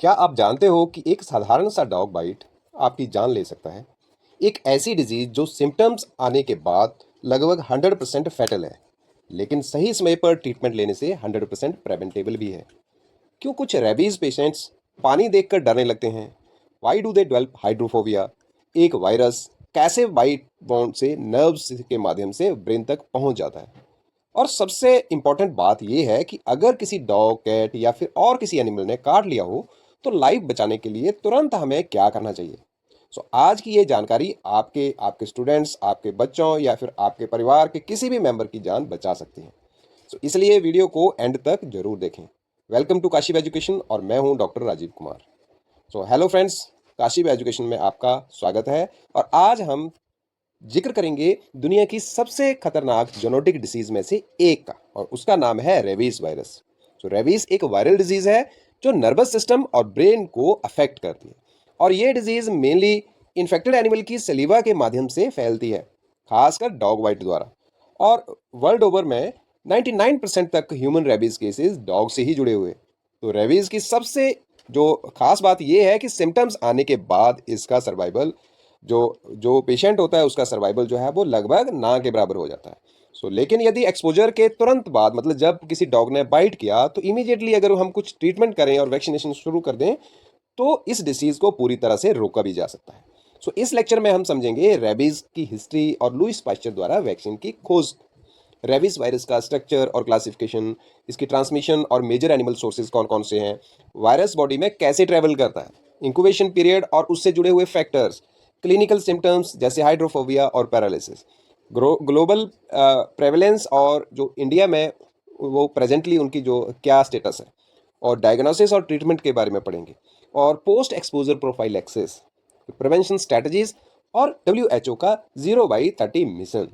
क्या आप जानते हो कि एक साधारण सा डॉग बाइट आपकी जान ले सकता है? एक ऐसी डिजीज जो सिम्टम्स आने के बाद लगभग 100% फैटल है, लेकिन सही समय पर ट्रीटमेंट लेने से 100% प्रिवेंटेबल भी है। क्यों कुछ रेबीज पेशेंट्स पानी देखकर डरने लगते हैं? Why do they develop hydrophobia? एक वायरस कैसे बाइट बॉन्ड से नर्व्स के माध्यम से ब्रेन तक पहुंच जाता है? और सबसे इम्पोर्टेंट बात यह है कि अगर किसी डॉग कैट या फिर और किसी एनिमल ने काट लिया हो तो लाइफ बचाने के लिए तुरंत हमें क्या करना चाहिए। आज की ये जानकारी आपके आपके स्टूडेंट्स, आपके बच्चों या फिर आपके परिवार के किसी भी मेंबर की जान बचा सकती है। इसलिए वीडियो को एंड तक जरूर देखें। वेलकम टू काशिब एजुकेशन और मैं हूं doctor Rajiv Kumar. Hello friends, काशिब एजुकेशन में आपका स्वागत है। और आज हम जिक्र करेंगे दुनिया की सबसे खतरनाक जेनेटिक डिसीज में से एक का, और उसका नाम है रेबीज वायरस। रेबीज एक वायरल डिजीज है जो नर्वस सिस्टम और ब्रेन को अफेक्ट करती है। और ये डिजीज मेनली इन्फेक्टेड एनिमल की सलीवा के माध्यम से फैलती है, खासकर डॉग बाइट द्वारा। और वर्ल्ड ओवर में 99% तक ह्यूमन रेबीज केसेस डॉग से ही जुड़े हुए। रेबीज की सबसे जो खास बात यह है कि सिम्टम्स आने के बाद इसका सर्वाइवल, जो जो पेशेंट होता है उसका सर्वाइवल जो है वो लगभग ना के बराबर हो जाता है। लेकिन यदि एक्सपोजर के तुरंत बाद, मतलब जब किसी डॉग ने बाइट किया, तो इमीडिएटली अगर हम कुछ ट्रीटमेंट करें और वैक्सीनेशन शुरू कर दें तो इस डिसीज को पूरी तरह से रोका भी जा सकता है। इस लेक्चर में हम समझेंगे रेबीज की हिस्ट्री और लुइस पास्चर द्वारा वैक्सीन की खोज, रेबीज वायरस का स्ट्रक्चर और क्लासिफिकेशन, इसकी ट्रांसमिशन और मेजर एनिमल सोर्सेज कौन कौन से हैं, वायरस बॉडी में कैसे ट्रेवल करता है, इंक्यूबेशन पीरियड और उससे जुड़े हुए फैक्टर्स, क्लिनिकल सिम्टम्स जैसे हाइड्रोफोबिया और पैरालिसिस, ग्लोबल प्रेवलेंस और जो इंडिया में वो प्रेजेंटली उनकी जो क्या स्टेटस है, और डायग्नोसिस और ट्रीटमेंट के बारे में पढ़ेंगे, और post exposure profile access, prevention strategies, और डब्ल्यू का 0/30 मिशन।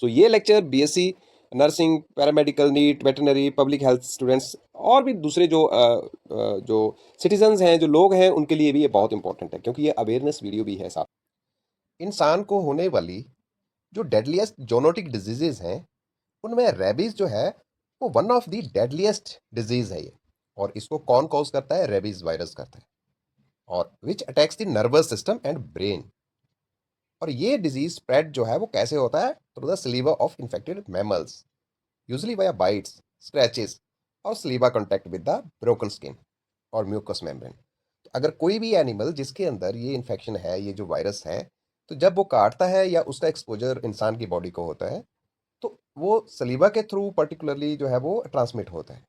ये lecture BSc nursing, paramedical, NEET, veterinary, public health students और भी दूसरे जो सिटीजन्स हैं, जो लोग हैं, उनके लिए भी ये बहुत इंपॉर्टेंट है, क्योंकि ये अवेयरनेस वीडियो भी है साथ। इंसान को होने वाली जो डेडलीस्ट जोनोटिक डिजीजेज हैं, उनमें रेबीज जो है वो one of the deadliest disease है ये। और इसको कौन कॉज करता है? रेबीज वायरस करता है, और which attacks the nervous system and brain. और ये डिजीज स्प्रेड जो है वो कैसे होता है? Through the saliva of infected mammals, usually via bites, scratches, और saliva contact with the broken skin और म्यूकस मेम्ब्रेन। अगर कोई भी एनिमल जिसके अंदर ये इन्फेक्शन है, ये जो वायरस है, तो जब वो काटता है या उसका एक्सपोजर इंसान की बॉडी को होता है, तो वो सलीवा के थ्रू पर्टिकुलरली जो है वो ट्रांसमिट होता है।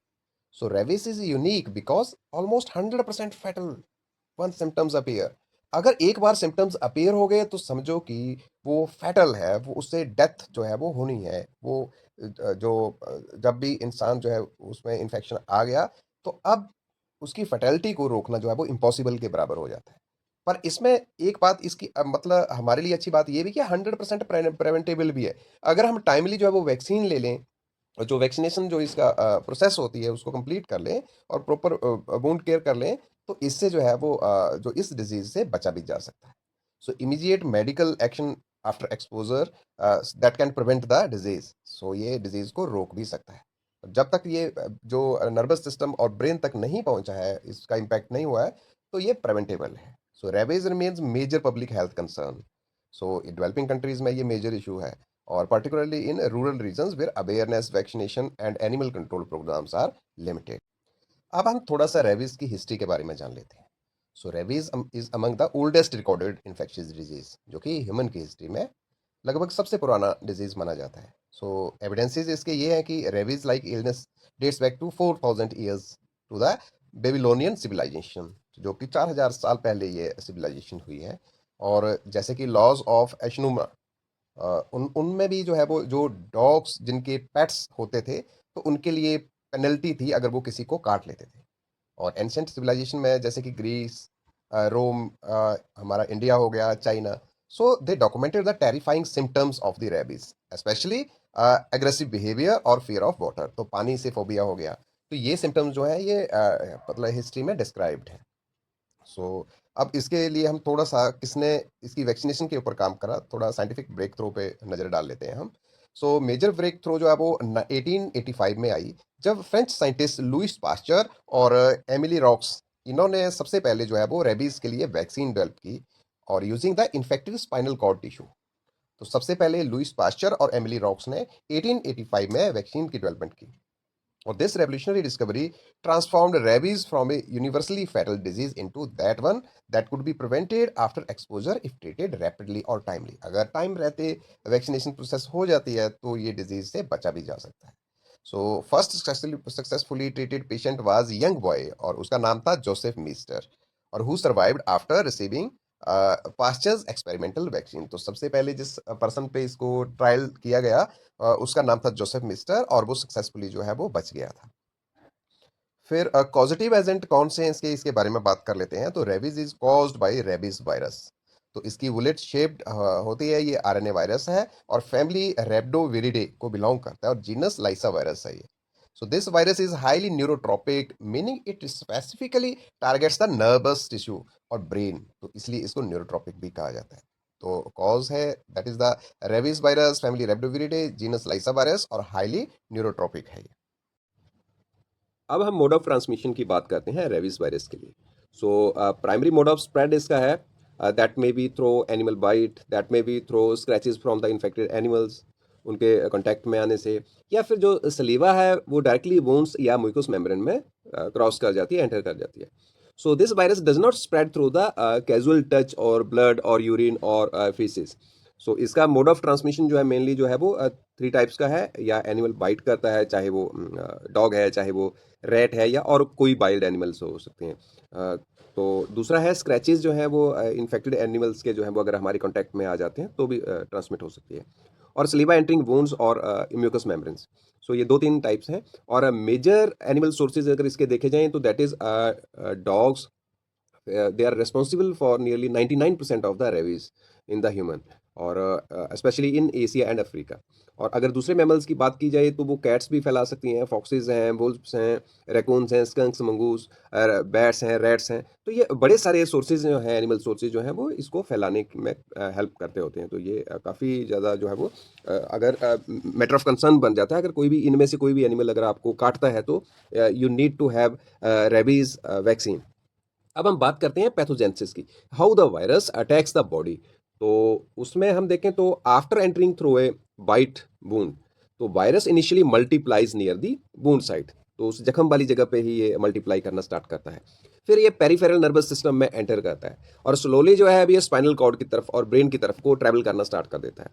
Rabies is unique because almost 100% fatal one symptoms appear. अगर एक बार सिम्टम्स अपीयर हो गए तो समझो कि वो फैटल है, वो उससे डेथ जो है वो होनी है। वो जब भी इंसान जो है उसमें इन्फेक्शन आ गया, तो अब उसकी फर्टेलिटी को रोकना जो है वो इम्पॉसिबल के बराबर हो जाता है। पर इसमें एक बात इसकी मतलब हमारे लिए अच्छी बात ये भी कि 100% प्रिवेंटेबल भी है। अगर हम टाइमली जो है वो वैक्सीन ले लें, और जो वैक्सीनेशन जो इसका प्रोसेस होती है उसको कंप्लीट कर लें, और प्रॉपर वुंड केयर कर लें, तो इससे जो है वो जो इस डिजीज से बचा भी जा सकता है। Immediate medical action after exposure that can prevent the disease. ये डिजीज को रोक भी सकता है। जब तक ये जो नर्वस सिस्टम और ब्रेन तक नहीं पहुंचा है, इसका इम्पैक्ट नहीं हुआ है, तो ये प्रिवेंटेबल है। Rabies remains major public health concern. Developing countries में ये मेजर इशू है, or particularly in rural regions where awareness, vaccination and animal control programs are limited. अब हम थोड़ा सा रेबीज की हिस्ट्री के बारे में जान लेते हैं। Rabies is among the oldest recorded infectious disease, जो कि ह्यूमन की हिस्ट्री में लगभग सबसे पुराना डिजीज माना जाता है। एविडेंसेस इसके ये हैं कि rabies like illness dates back to 4000 years to the Babylonian civilisation, जो कि 4000 साल पहले ये सिविलाइजेशन हुई है। और जैसे कि लॉज ऑफ एशनुमा, उन उनमें भी जो है वो जो डॉग्स जिनके पेट्स होते थे, तो उनके लिए पेनल्टी थी अगर वो किसी को काट लेते थे। और एंशिएंट सिविलाइजेशन में जैसे कि ग्रीस, रोम, हमारा इंडिया हो गया, China, they documented the terrifying symptoms of the rabies, specially aggressive behaviour और फियर ऑफ वाटर। तो पानी से फोबिया हो गया। तो ये सिम्टम्स जो है ये मतलब हिस्ट्री में डिस्क्राइब्ड है। अब इसके लिए हम थोड़ा सा किसने इसकी वैक्सीनेशन के ऊपर काम करा, थोड़ा साइंटिफिक ब्रेक थ्रू पे नज़र डाल लेते हैं हम। मेजर ब्रेक थ्रू जो है वो 1885 में आई, जब फ्रेंच साइंटिस्ट लुइस पास्चर और एमिली रॉक्स इन्होंने सबसे पहले जो है वो रेबीज के लिए वैक्सीन डेवलप की और using the infective spinal cord tissue. तो सबसे पहले लुइस पास्चर और एमिली रॉक्स ने 1885 में वैक्सीन की डेवलपमेंट की। और this revolutionary discovery transformed rabies from a universally fatal disease into that one that could be prevented after exposure if treated rapidly or timely। अगर टाइम रहते vaccination process हो जाती है तो ये डिजीज से बचा भी जा सकता है। So first successfully treated patient was young boy और उसका नाम था जोसेफ मीस्टर, और who survived after receiving pastures experimental vaccine. तो सबसे पहले जिस पर्सन पे इसको ट्रायल किया गया उसका नाम था जोसेफ मिस्टर, और वो सक्सेसफुली जो है वो बच गया था। फिर कॉजेटिव एजेंट कौन से हैं इसके इसके बारे में बात कर लेते हैं। तो rabies is caused by rabies virus. तो इसकी बुलेट शेप्ड होती है, ये आरएनए वायरस है और फैमिली रेब्डोविरिडे को बिलोंग करता है और जीनस लाइसा वायरस है ये। सो this virus is highly neurotrophic, meaning it specifically targets the nervous tissue और ब्रेन, तो इसलिए इसको न्यूरोट्रोपिक भी कहा जाता है। तो कॉज है that is the rabies virus, family Rhabdoviridae, genus Lyssavirus और हाईली न्यूरोट्रोपिक है ये। अब हम मोड ऑफ ट्रांसमिशन की बात करते हैं रेबीज वायरस के लिए। So primary mode of spread इसका है that may be through animal bite, that may be through scratches from the infected animals, उनके कांटेक्ट में आने से, या फिर जो सलीवा है वो डायरेक्टली बोन्स या म्यूकस मेम्ब्रेन में क्रॉस कर जाती है, एंटर कर जाती है। So this virus does not spread through the casual touch और ब्लड और यूरिन और फीसिस। सो इसका मोड ऑफ ट्रांसमिशन जो है मेनली जो है वो 3 टाइप्स का है। या एनिमल बाइट करता है, चाहे वो डॉग है, चाहे वो रैट है, या और कोई वाइल्ड एनिमल्स हो सकते हैं। तो दूसरा है स्क्रैचेस जो है वो इन्फेक्टेड एनिमल्स के जो है वो अगर हमारे कांटेक्ट में आ जाते हैं तो भी ट्रांसमिट हो सकती है। और सलीवा एंटरिंग वोन्स और म्यूकस मेम्ब्रेन्स। सो ये 2-3 टाइप्स हैं। और मेजर एनिमल सोर्सेज अगर इसके देखे जाएं तो that is dogs, they are responsible for nearly 99% of the rabies in the human, और specially in Asia and Africa. और अगर दूसरे मैमल्स की बात की जाए तो वो कैट्स भी फैला सकती हैं, फॉक्सेस हैं, वुल्फ्स हैं, रैकून्स हैं, स्कंक्स, मंगूस, बैट्स हैं, रैट्स हैं। तो ये बड़े सारे सोर्सेज जो हैं, एनिमल सोर्सेज जो हैं वो इसको फैलाने में हेल्प करते होते हैं। तो ये काफ़ी ज़्यादा जो है वो अगर मैटर ऑफ कंसर्न बन जाता है। अगर कोई भी इनमें से कोई भी एनिमल अगर आपको काटता है तो you need to have rabies vaccine. अब हम बात करते हैं पैथोजेनेसिस की, how the virus attacks the body. तो उसमें हम देखें तो after entering through a bite wound, तो virus initially multiplies near the wound site. तो उस जख्म वाली जगह पे ही ये मल्टीप्लाई करना स्टार्ट करता है। फिर ये पेरिफेरल नर्वस सिस्टम में एंटर करता है और स्लोली जो है अभी ये स्पाइनल कॉर्ड की तरफ और ब्रेन की तरफ को ट्रैवल करना स्टार्ट कर देता है।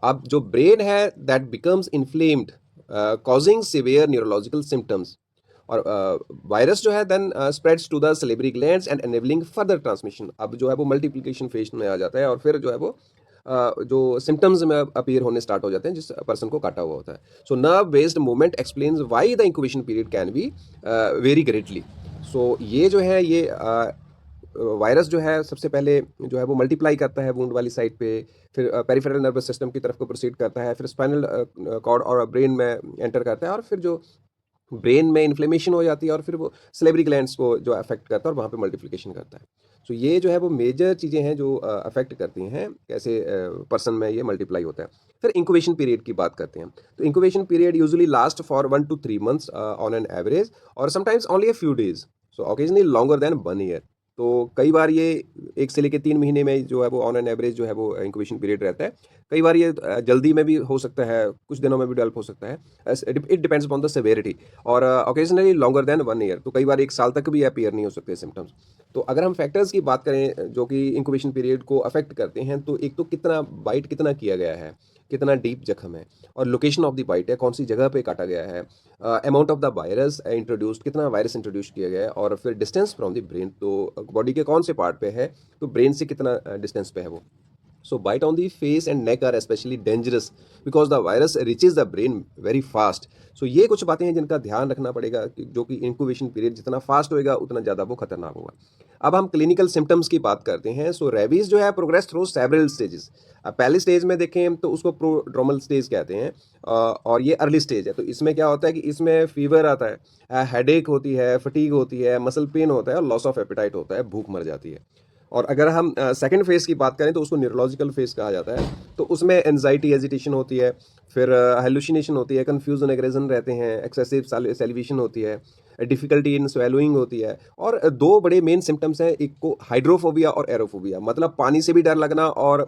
अब जो ब्रेन है that becomes inflamed, causing severe neurological symptoms. और वायरस जो है then spreads to the salivary glands and enabling further transmission. अब जो है वो मल्टीप्लिकेशन फेज में आ जाता है और फिर जो है वो जो सिम्टम्स में अपीयर होने स्टार्ट हो जाते हैं जिस पर्सन को काटा हुआ होता है। So nerve based movement explains why the incubation period can be very greatly. So ये जो है ये वायरस जो है सबसे पहले जो है वो मल्टीप्लाई करता है वुंड वाली साइड पे, फिर पेरिफेरल नर्वस सिस्टम की तरफ को प्रोसीड करता है, फिर स्पाइनल कॉर्ड और ब्रेन में एंटर करता है और फिर जो ब्रेन में इन्फ्लेमेशन हो जाती है और फिर वो सेलेब्री ग्लैंड्स को जो अफेक्ट करता है और वहाँ पे मल्टीप्लिकेशन करता है। सो ये जो है वो मेजर चीज़ें हैं जो अफेक्ट करती हैं कैसे पर्सन में ये मल्टीप्लाई होता है। फिर इंक्यूबेशन पीरियड की बात करते हैं। तो incubation period usually last for 1 to 3 months on an average, और sometimes only a few days, so occasionally longer than 1 year। तो कई बार ये 1 से लेकर 3 महीने में जो है वो ऑन एन एवरेज जो है वो इंक्यूबेशन पीरियड रहता है। कई बार ये जल्दी में भी हो सकता है, कुछ दिनों में भी डेवलप हो सकता है। It depends upon the severity. और ऑकेजनली लॉन्गर देन 1 year, तो कई बार 1 साल तक भी अपीयर नहीं हो सकते सिम्टम्स। तो अगर हम फैक्टर्स की बात करें जो कि इंक्यूबेशन पीरियड को अफेक्ट करते हैं, तो एक तो कितना बाइट कितना किया गया है, कितना डीप जख्म है, और लोकेशन ऑफ द बाइट है, कौन सी जगह पे काटा गया है, amount of the virus introduced, कितना वायरस इंट्रोड्यूस किया गया है, और फिर डिस्टेंस फ्रॉम द ब्रेन, तो बॉडी के कौन से पार्ट पे है, तो ब्रेन से कितना डिस्टेंस पे है वो। So bite on the face and neck are especially dangerous because the virus reaches the brain very fast. So ये कुछ बातें हैं जिनका ध्यान रखना पड़ेगा जो कि इंक्यूबेशन पीरियड जितना फास्ट होएगा उतना ज़्यादा वो खतरनाक होगा। अब हम क्लिनिकल सिम्टम्स की बात करते हैं। सो रेबीज जो है प्रोग्रेस थ्रू सेवरल स्टेजेस। अब पहले स्टेज में देखें तो उसको प्रोड्रोमल स्टेज कहते हैं और ये अर्ली स्टेज है। तो इसमें क्या होता है कि इसमें फीवर आता है, हेडेक होती है, फटीग होती है, मसल पेन होता है और लॉस ऑफ एपेटाइट होता है, भूख मर जाती है। और अगर हम सेकंड फेज़ की बात करें तो उसको न्यूरोलॉजिकल फेज़ कहा जाता है। तो उसमें एंजाइटी, एजिटेशन होती है, फिर हेलुसिनेशन होती है, कन्फ्यूजन, एग्रेजन रहते हैं, एक्सेसिव सैलिवेशन होती है, डिफ़िकल्टी इन स्वेलोइंग होती है। और दो बड़े मेन सिम्टम्स हैं, एक को हाइड्रोफोबिया और एरोफोबिया, मतलब पानी से भी डर लगना और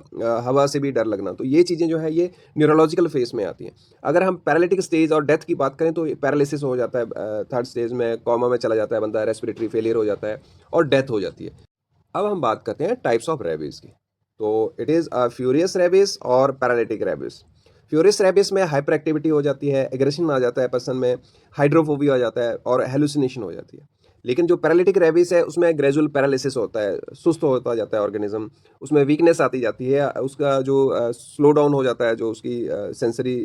हवा से भी डर लगना। तो ये चीज़ें जो है ये न्यूरोलॉजिकल फेस में आती हैं। अगर हम पैरालिटिक स्टेज और डेथ की बात करें तो पैरालिसिस हो जाता है, थर्ड स्टेज में कोमा में चला जाता है बंदा, रेस्पिरेटरी फेलियर हो जाता है और डेथ हो जाती है। अब हम बात करते हैं टाइप्स ऑफ रेबीज की। तो इट इज़ फ्यूरियस रेबीज और पैरालिटिक रेबीज। फ्यूरियस रेबीज में हाइपर एक्टिविटी हो जाती है, एग्रेशन आ जाता है पर्सन में, हाइड्रोफोबिया हो जाता है और हेलुसिनेशन हो जाती है। लेकिन जो पैरालिटिक रेबीज है उसमें ग्रेजुअल पैरालिसिस होता है, सुस्त होता जाता है ऑर्गेनिज्म, उसमें वीकनेस आती जाती है, उसका जो स्लो डाउन हो जाता है जो उसकी सेंसरी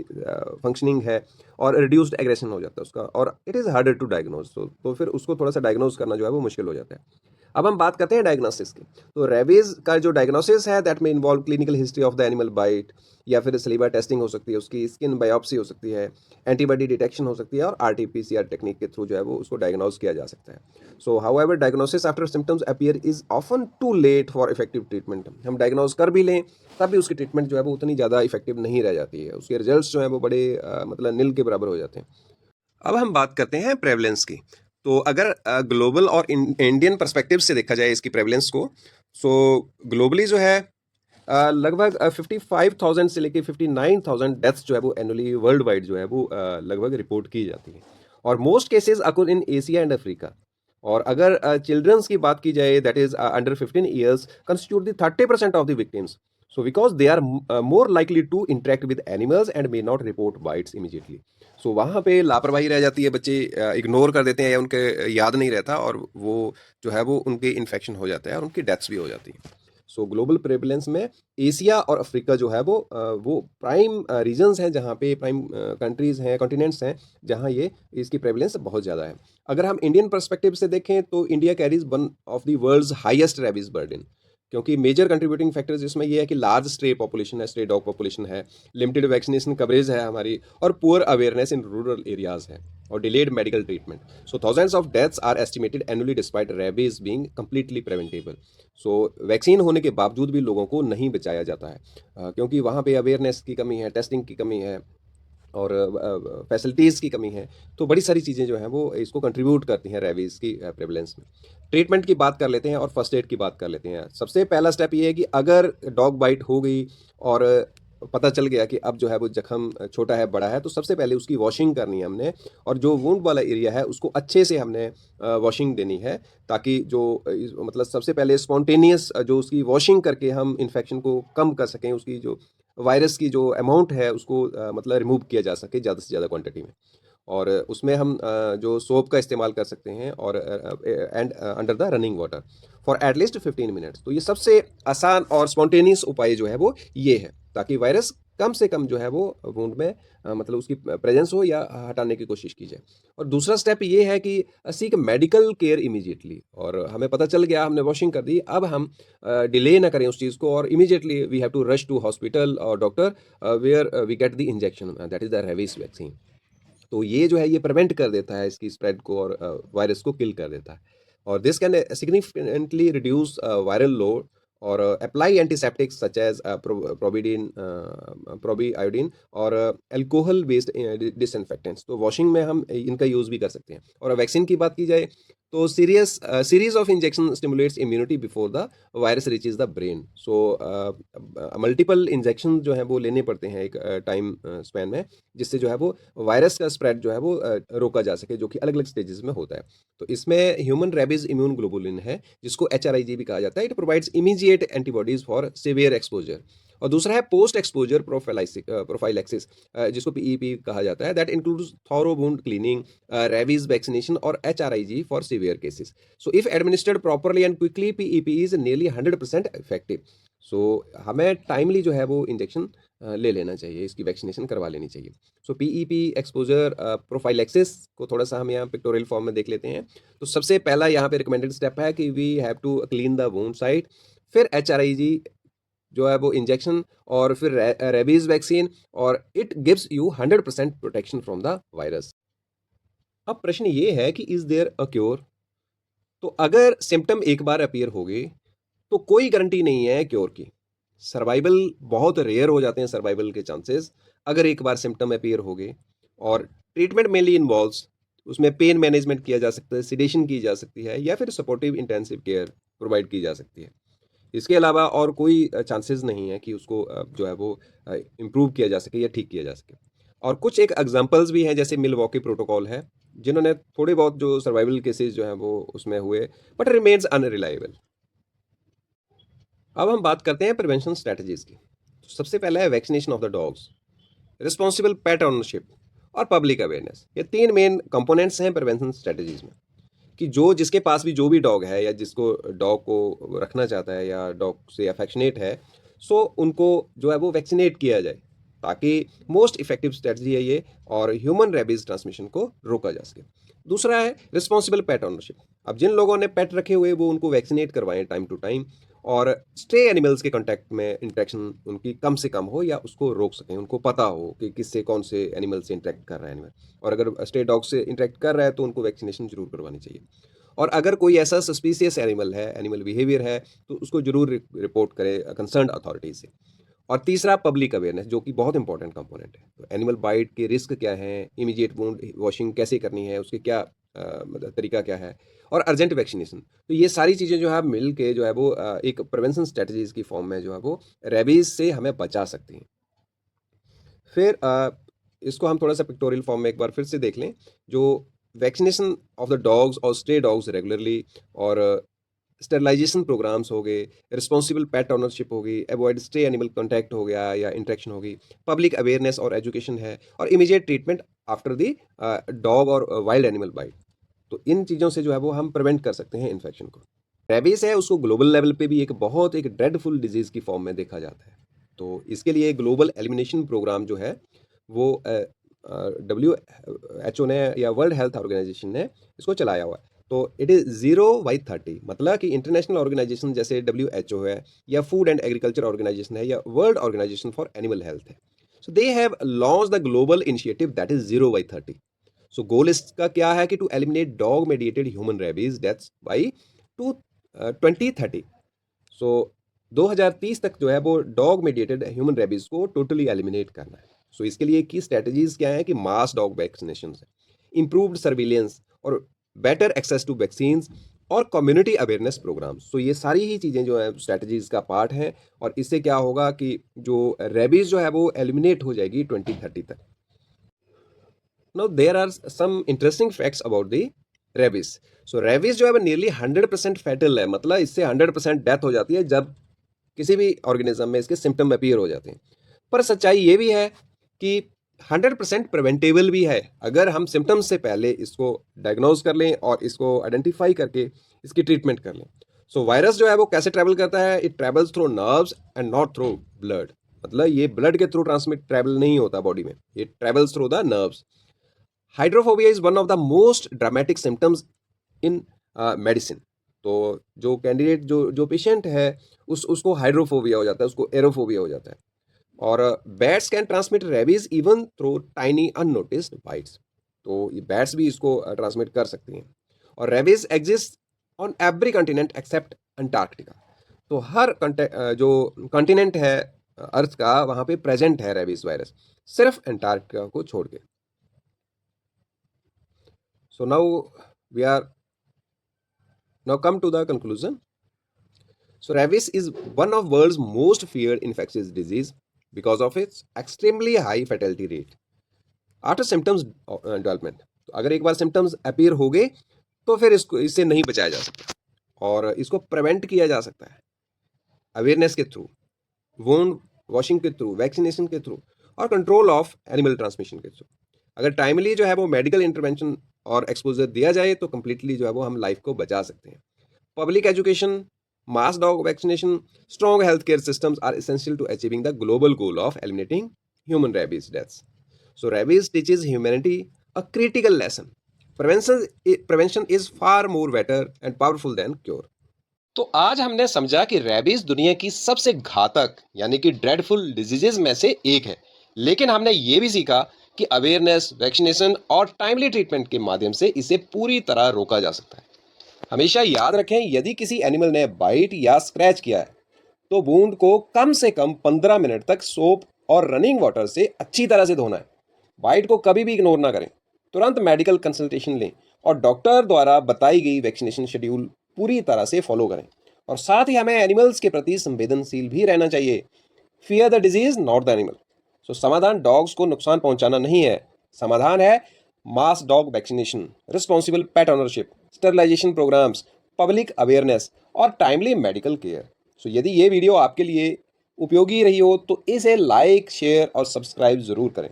फंक्शनिंग है, और रिड्यूस्ड एग्रेशन हो जाता है उसका, और it is harder to diagnose. तो फिर उसको थोड़ा सा डायग्नोज करना जो है वो मुश्किल हो जाता है। अब हम बात करते हैं डायग्नोसिस की। तो रेबीज का जो डायग्नोसिस है दैट में involve clinical history of the animal bite, या फिर सलीवा टेस्टिंग हो सकती है, उसकी स्किन बायोप्सी हो सकती है, एंटीबॉडी डिटेक्शन हो सकती है, और आरटीपीसीआर टेक्निक के थ्रू जो है वो उसको डायग्नोज किया जा सकता है। So however diagnosis after symptoms appear is often too late for effective treatment. हम डायग्नोज कर भी लें तब भी उसकी ट्रीटमेंट जो है वो उतनी ज़्यादा इफेक्टिव नहीं रह जाती है, उसके रिजल्ट्स जो है वो बड़े मतलब नील के बराबर हो जाते हैं। अब हम बात करते हैं प्रेवलेंस की। तो अगर ग्लोबल और इंडियन पर्सपेक्टिव से देखा जाए इसकी प्रेवलेंस को, सो ग्लोबली जो है लगभग 55,000 से लेके 59,000 डेथ्स जो है वो एनुअली वर्ल्ड वाइड जो है वो लगभग रिपोर्ट की जाती है। और most cases occur in Asia and Africa. और अगर चिल्ड्रंस की बात की जाए that is under 15 years constitute the 30% of the victims. So because they are more likely to interact with animals and may not report bites immediately. So वहाँ पे लापरवाही रह जाती है, बच्चे इग्नोर कर देते हैं या उनके याद नहीं रहता, और वो जो है वो उनके इन्फेक्शन हो जाता है और उनकी डेथ्स भी हो जाती है। सो ग्लोबल प्रेवलेंस में एशिया और अफ्रीका जो है वो प्राइम रीजन्स हैं, जहाँ पे प्राइम कंट्रीज़ हैं, कॉन्टिनेंट्स हैं, जहाँ ये इसकी प्रेवलेंस बहुत ज़्यादा है। अगर हम इंडियन पर्सपेक्टिव से देखें तो India carries one of the world's highest rabies burden, क्योंकि मेजर कंट्रीब्यूटिंग फैक्टर्स इसमें ये है कि लार्ज स्ट्रे पॉपुलेशन है, स्ट्रे डॉग पॉपुलेशन है, लिमिटेड वैक्सीनेशन कवरेज है हमारी, और poor awareness in rural areas है, और delayed medical treatment. So thousands of deaths are estimated annually despite rabies being completely preventable. So vaccine होने के बावजूद भी लोगों को नहीं बचाया जाता है, क्योंकि वहाँ पे अवेयरनेस की कमी है, टेस्टिंग की कमी है, और फैसिलिटीज़ की कमी है। तो बड़ी सारी चीज़ें जो हैं वो इसको कंट्रीब्यूट करती हैं रेबीज़ की प्रेवलेंस में। ट्रीटमेंट की बात कर लेते हैं और फर्स्ट एड की बात कर लेते हैं। सबसे पहला स्टेप ये है कि अगर डॉग बाइट हो गई और पता चल गया कि अब जो है वो जख्म छोटा है, बड़ा है, तो सबसे पहले उसकी वॉशिंग करनी है हमने, और जो वुंड वाला एरिया है उसको अच्छे से हमने वॉशिंग देनी है, ताकि जो मतलब सबसे पहले स्पॉन्टेनियस जो उसकी वॉशिंग करके हम इन्फेक्शन को कम कर सकें, उसकी जो वायरस की जो अमाउंट है उसको मतलब रिमूव किया जा सके ज़्यादा से ज़्यादा क्वांटिटी में। और उसमें हम जो सोप का इस्तेमाल कर सकते हैं, और and under the running water for at least 15 minutes. तो ये सबसे आसान और स्पॉन्टेनियस उपाय जो है वो ये है, ताकि वायरस कम से कम जो है वो वुंड में मतलब उसकी प्रेजेंस हो या हटाने की कोशिश की जाए। और दूसरा स्टेप ये है कि सीक मेडिकल केयर इमीडिएटली। और हमें पता चल गया, हमने वॉशिंग कर दी, अब हम डिले ना करें उस चीज़ को, और immediately we have to rush to hospital और doctor where we get the injection, that is the rabies vaccine. तो ये जो है ये प्रिवेंट कर देता है इसकी स्प्रेड को, और वायरस को किल कर देता है। और this can significantly reduce viral load. और apply antiseptics such as povidone, प्रोबी आयोडीन, और अल्कोहल बेस्ड डिसइंफेक्टेंट्स। तो वॉशिंग में हम इनका यूज़ भी कर सकते हैं। और वैक्सीन की बात की जाए तो series of injection stimulates immunity before the virus reaches the brain. So multiple injection जो है वो लेने पड़ते हैं एक टाइम स्पैन में, जिससे जो है वो वायरस का स्प्रेड जो है वो रोका जा सके, जो कि अलग अलग स्टेजेस में होता है। तो इसमें ह्यूमन रेबीज इम्यून ग्लोबुलिन है, जिसको HRIG भी कहा जाता है। It provides immediate antibodies for severe exposure. और दूसरा है पोस्ट एक्सपोजर प्रोफाइलैक्सिस, जिसको PEP कहा जाता है, that includes thorough wound cleaning, rabies vaccination, और HRIG for severe cases. So if administered properly and quickly, PEP is nearly 100% effective. So हमें timely जो है वो इंजेक्शन ले लेना चाहिए, इसकी वैक्सीनेशन करवा लेनी चाहिए। सो PEP एक्सपोजर प्रोफाइलैक्सिस को थोड़ा सा हम यहाँ पिक्टोरियल फॉर्म में देख लेते हैं। तो सबसे पहला यहाँ पे रिकमेंडेड स्टेप है कि we have to clean the wound site, फिर HRIG जो है वो इंजेक्शन, और फिर रेबीज वैक्सीन, और it gives you 100% protection from the virus. अब प्रश्न ये है कि इज देयर अ क्योर। तो अगर सिम्टम एक बार अपीयर हो गए तो कोई गारंटी नहीं है क्योर की। सर्वाइवल बहुत रेयर हो जाते हैं, सर्वाइवल के चांसेस, अगर एक बार सिम्टम अपीयर हो गए। और ट्रीटमेंट मेनली इन्वॉल्व्स उसमें पेन मैनेजमेंट किया जा सकता है, सिडेशन की जा सकती है या फिर सपोर्टिव इंटेंसिव केयर प्रोवाइड की जा सकती है। इसके अलावा और कोई चांसेस नहीं है कि उसको जो है वो इम्प्रूव किया जा सके या ठीक किया जा सके। और कुछ एक एग्जांपल्स भी हैं, जैसे मिलवॉकी प्रोटोकॉल है, जिन्होंने थोड़े बहुत जो सर्वाइवल केसेस जो हैं वो उसमें हुए, बट रिमेन्स अनरिलायबल। अब हम बात करते हैं प्रिवेंशन स्ट्रेटजीज की। तो सबसे पहला है vaccination of the dogs, responsible pet ownership और पब्लिक अवेयरनेस। ये तीन मेन कंपोनेंट्स हैं प्रिवेंशन स्ट्रेटजीज में, कि जो जिसके पास भी जो भी डॉग है या जिसको डॉग को रखना चाहता है या डॉग से अफेक्शनेट है, सो उनको जो है वो वैक्सीनेट किया जाए, ताकि मोस्ट इफेक्टिव स्ट्रेटजी है ये, और ह्यूमन रेबीज ट्रांसमिशन को रोका जा सके। दूसरा है रिस्पॉन्सिबल पेट ओनरशिप। अब जिन लोगों ने पेट रखे हुए वो उनको वैक्सीनेट करवाएं टाइम टू टाइम, और स्टे एनिमल्स के कांटेक्ट में इंटरेक्शन उनकी कम से कम हो या उसको रोक सकें, उनको पता हो कि किससे कौन से एनिमल से इंटरेक्ट कर रहा है एनिमल, और अगर स्टे डॉग से इंटरेक्ट कर रहा है तो उनको वैक्सीनेशन जरूर करवानी चाहिए। और अगर कोई ऐसा सस्पिशियस एनिमल है, एनिमल बिहेवियर है, तो उसको जरूर रिपोर्ट करे कंसर्न अथॉरिटीज से। और तीसरा पब्लिक अवेयरनेस, जो कि बहुत इंपॉर्टेंट कंपोनेंट है। तो एनिमल बाइट के रिस्क क्या हैं, इमीडिएट वुंड वॉशिंग कैसे करनी है, उसके क्या मतलब तरीका क्या है, और अर्जेंट वैक्सीनेशन। तो ये सारी चीज़ें जो है मिल के जो है वो एक प्रिवेंशन स्ट्रेटजीज की फॉर्म में जो है वो रेबीज से हमें बचा सकती हैं। फिर इसको हम थोड़ा सा पिक्टोरियल फॉर्म में एक बार फिर से देख लें। जो वैक्सीनेशन ऑफ द डॉग्स और स्टे डॉग्स रेगुलरली, और स्टेरलाइजेशन प्रोग्राम्स हो गए, रिस्पॉन्सिबल पेट ओनरशिप हो गई, अवॉइड स्टे एनिमल कॉन्टैक्ट हो गया या इंटरेक्शन हो गई, पब्लिक अवेयरनेस और एजुकेशन है, और immediate treatment after the dog और वाइल्ड एनिमल बाइट। तो इन चीज़ों से जो है वो हम प्रिवेंट कर सकते हैं इन्फेक्शन को। रेबीज है उसको ग्लोबल लेवल पे भी एक ड्रेडफुल डिजीज़ की फॉर्म में देखा जाता है। तो इसके लिए ग्लोबल एलिमिनेशन प्रोग्राम जो है वो WHO ने या वर्ल्ड हेल्थ ऑर्गेनाइजेशन ने इसको चलाया हुआ है। तो इट इज़ 0/30, मतलब कि इंटरनेशनल ऑर्गेनाइजेशन जैसे WHO है, या फूड एंड एग्रीकल्चर ऑर्गेनाइजेशन है, या world organization for animal health है। So they have launch the global initiative that is 0/30। So goal इसका क्या है कि to eliminate dog mediated human rabies deaths by 2030। So 2030 तक जो है वो डॉग मेडिएटेड ह्यूमन रेबीज को टोटली एलिमिनेट करना है। सो इसके लिए की स्ट्रेटजीज क्या है कि मास डॉग वैक्सीनेशन है, इम्प्रूव्ड सर्विलेंस, और बेटर एक्सेस टू वैक्सीन, और कम्युनिटी अवेयरनेस प्रोग्राम्स। तो ये सारी ही चीज़ें जो है स्ट्रेटजीज का पार्ट हैं, और इससे क्या होगा कि जो रेबीज जो है वो एलिमिनेट हो जाएगी 2030 तक। Now there are some interesting facts about the rabies. So rabies जो है वो नियरली 100% फैटल है, मतलब इससे 100% डेथ हो जाती है जब किसी भी ऑर्गेनिज्म में इसके सिम्टम अपीयर हो जाते हैं। पर सच्चाई ये भी है कि 100% प्रिवेंटेबल भी है, अगर हम सिम्टम्स से पहले इसको डायग्नोज कर लें और इसको आइडेंटिफाई करके इसकी ट्रीटमेंट कर लें। सो वायरस जो है वो कैसे ट्रैवल करता है, it travels through nerves and not through blood. मतलब ये ब्लड के थ्रू ट्रांसमिट ट्रैवल नहीं होता बॉडी में, it travels through the nerves. Hydrophobia is one of the most dramatic symptoms in medicine. तो जो कैंडिडेट जो जो पेशेंट है उसको हाइड्रोफोबिया हो जाता है, उसको एरोफोबिया हो जाता है। और bats can transmit rabies even through tiny unnoticed bytes. तो ये बैट्स भी इसको ट्रांसमिट कर सकती हैं। और rabies exist on every continent except Antarctica. तो हर जो कॉन्टिनेंट है अर्थ का, वहाँ पे प्रेजेंट है रेबीज वायरस, सिर्फ अंटार्कटिका को छोड़ के। सो now come to the conclusion. So rabies is one of world's most feared infectious disease because of its extremely high fatality rate after symptoms development. तो अगर एक बार सिम्टम्स अपीयर हो गए तो फिर इससे नहीं बचाया जा सकता, और इसको प्रिवेंट किया जा सकता है अवेयरनेस के थ्रू, वोंड वॉशिंग के थ्रू, वैक्सीनेशन के थ्रू, और कंट्रोल ऑफ एनिमल ट्रांसमिशन के थ्रू। अगर टाइमली जो है वो मेडिकल इंटरवेंशन और एक्सपोजर दिया जाए तो कंप्लीटली जो है वो हम लाइफ को बचा सकते हैं। Public education, mass dog vaccination, strong healthcare systems are essential to achieving the global goal of eliminating human rabies deaths. So rabies teaches humanity a critical lesson. Prevention is far more better and powerful than cure. तो आज हमने समझा कि rabies दुनिया की सबसे घातक यानी कि ड्रेडफुल डिजीजेस में से एक है, लेकिन हमने ये भी सीखा कि अवेयरनेस, वैक्सीनेशन और टाइमली ट्रीटमेंट के माध्यम से इसे पूरी तरह रोका जा सकता है। हमेशा याद रखें, यदि किसी एनिमल ने बाइट या स्क्रैच किया है तो वूंड को कम से कम 15 मिनट तक सोप और रनिंग वाटर से अच्छी तरह से धोना है। बाइट को कभी भी इग्नोर ना करें। तुरंत मेडिकल कंसल्टेशन लें और डॉक्टर द्वारा बताई गई वैक्सीनेशन शेड्यूल पूरी तरह से फॉलो करें। और साथ ही हमें एनिमल्स के प्रति संवेदनशील भी रहना चाहिए। Fear the disease not the animal. So समाधान डॉग्स को नुकसान पहुंचाना नहीं है, समाधान है mass dog vaccination, responsible pet ownership, sterilization programs, public awareness और टाइमली मेडिकल केयर। सो यदि ये वीडियो आपके लिए उपयोगी रही हो तो इसे लाइक, शेयर और सब्सक्राइब जरूर करें।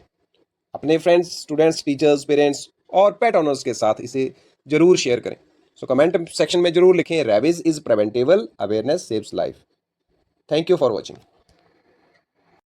अपने फ्रेंड्स, स्टूडेंट्स, टीचर्स, पेरेंट्स और पेट ऑनर्स के साथ इसे जरूर शेयर करें। सो कमेंट सेक्शन में जरूर लिखें, rabies is preventable, awareness saves life. Thank you for watching.